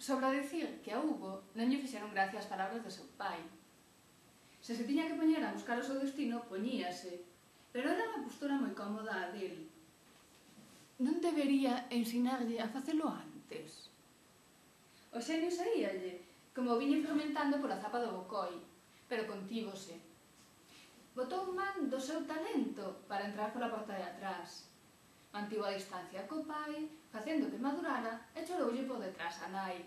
Sobra dicir que a Hugo non lle fixeron gracia as palabras do seu pai. Se tiña que poñer a buscar o seu destino, poñíase, pero era unha postura moi cómoda a del. Non debería ensinarlle a facelo antes? O xenio saíalle, como viñe fermentando pola zapa do bocoi, pero contívose. Botou man do seu talento para entrar pola porta de atrás. Mantivo a distancia co pai, facendo que madurara e choroulle por detrás a nai.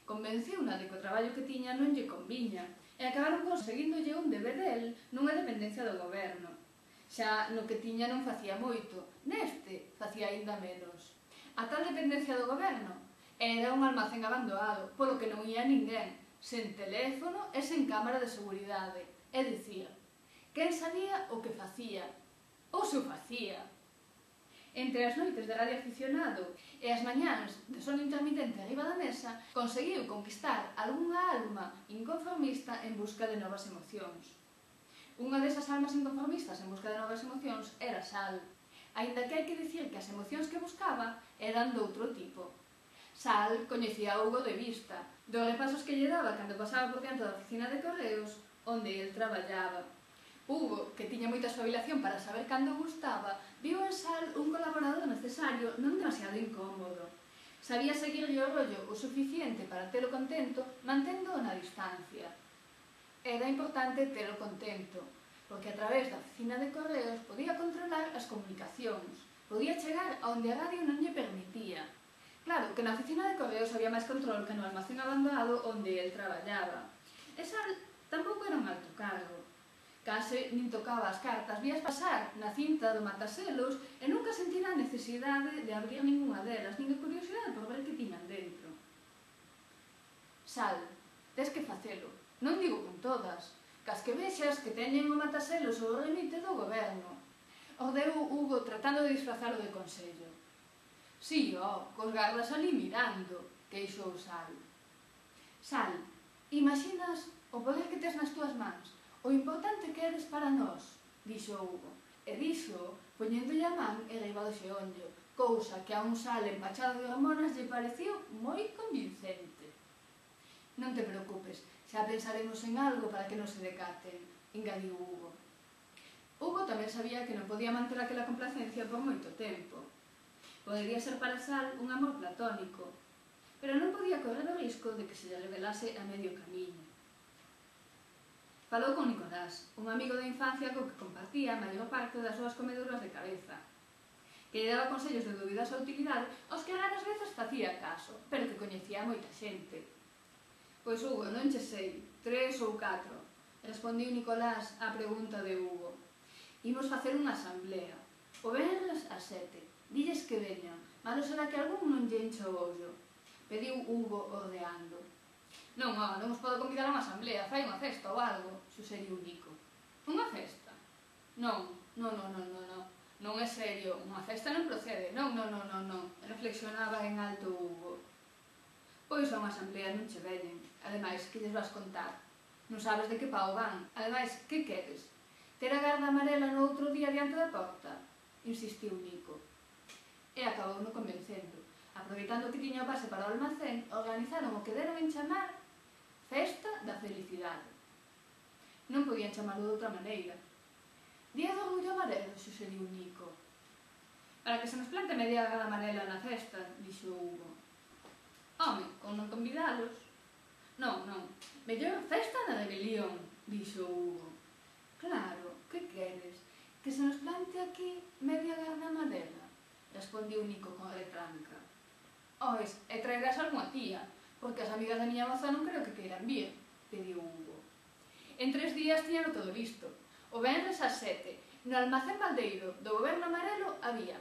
Convenciuna de que o traballo que tiña non lle conviña e acabaron conseguíndolle un deber del nunha dependencia do goberno. Xa no que tiña non facía moito, neste facía aínda menos. A tal dependencia do goberno era un almacén abandonado, polo que non ía ninguén, sen teléfono e sen cámara de seguridade. É dicir, quen sabía o que facía, ou se o facía. Entre as noites de radioaficionado e as mañáns de sono intermitente arriba da mesa, conseguiu conquistar algunha alma inconformista en busca de novas emocións. Unha desas almas inconformistas en busca de novas emocións era Sal, aínda que hai que dicir que as emocións que buscaba eran doutro tipo. Sal coñecía a Hugo de vista, dos repasos que lle daba cando pasaba por diante da oficina de correos onde el traballaba. Hugo, que tiña moita espabilación para saber cando gustaba, viu en Sal un colaborador necesario non demasiado incómodo. Sabía seguirlle o rollo o suficiente para telo contento, manténdoo na distancia. Era importante telo contento, porque a través da oficina de correos podía controlar as comunicacións, podía chegar a onde a radio non lle permitía. Claro, que na oficina de correos había máis control que no almacén abandonado onde el traballaba. E Sal tampouco era un alto cargo. Case nin tocaba as cartas, vías pasar na cinta do mataselos e nunca sentira a necesidade de abrir ninguna delas, nin a curiosidade por ver que tiñan dentro. Sal, tes que facelo. Non digo con todas, cas que vexas que teñen o mataselos ou o remite do goberno. Ordeu Hugo tratando de disfrazalo de consello. Si, cos gardas ali mirando, queixou Sal. Sal, imaxinas o poder que tes nas túas mans, o importante que eres para nós, dixo Hugo, e dixo poñéndolle a man enriba do xeonllo, cousa que a un Sal empachado de hormonas lle pareceu moi convincente. Non te preocupes, xa pensaremos en algo para que non se decaten, engadiu Hugo. Hugo tamén sabía que non podía manter aquela complacencia por moito tempo. Podería ser para Sal un amor platónico, pero non podía correr o risco de que se lle revelase a medio camiño. Falou con Nicolás, un amigo de infancia co que compartía a maior parte das súas comeduras de cabeza, que lle daba consellos de dubidosa utilidade aos que raras veces facía caso, pero que coñecía moita xente. Pois Hugo, non che sei, 3 ou 4, respondiu Nicolás á pregunta de Hugo. Imos facer unha asamblea, o venres ás 7, dilles que veñan, malo será que algún non lle enche o ollo, pediu Hugo ordeando. Non, non os podo convidar a unha asamblea, fai unha festa ou algo, suxeriu Nico. Unha festa? Non, non é serio, unha festa non procede, non, reflexionaba en alto Hugo. Pois a unha asamblea non che veñen, ademais, que lles vas contar? Non sabes de que pau van, ademais, que queres? Ter a garda amarela no outro día diante da porta? Insistiu Nico. E acabou no convencendo. Aproveitando que tiña o pase para o almacén, organizaron o que deron en chamar Festa da Felicidade. Non podían chamarlo de outra maneira. Día do Orgullo Amarelo, suxeriu Nico. Para que se nos plante media garda amarela na festa, dixo Hugo. Home, con non convidalos. Non, mellor Festa da Rebelión, dixo Hugo. Claro, que queres? Que se nos plante aquí media garda amarela, respondiu Nico con retranca. Ois, e traerás algunha tía, porque as amigas da miña moza non creo que queiran vir, pediu Hugo. En 3 días tiñano todo listo. O venres ás 7, no almacén baldeiro do Goberno Amarelo había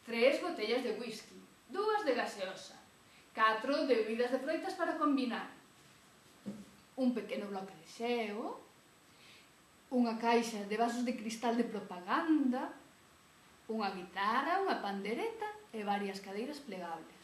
3 botellas de whisky, 2 de gaseosa, 4 de bebidas de froitas para combinar, un pequeno bloque de xeo, unha caixa de vasos de cristal de propaganda, unha guitarra, unha pandereta e varias cadeiras plegables.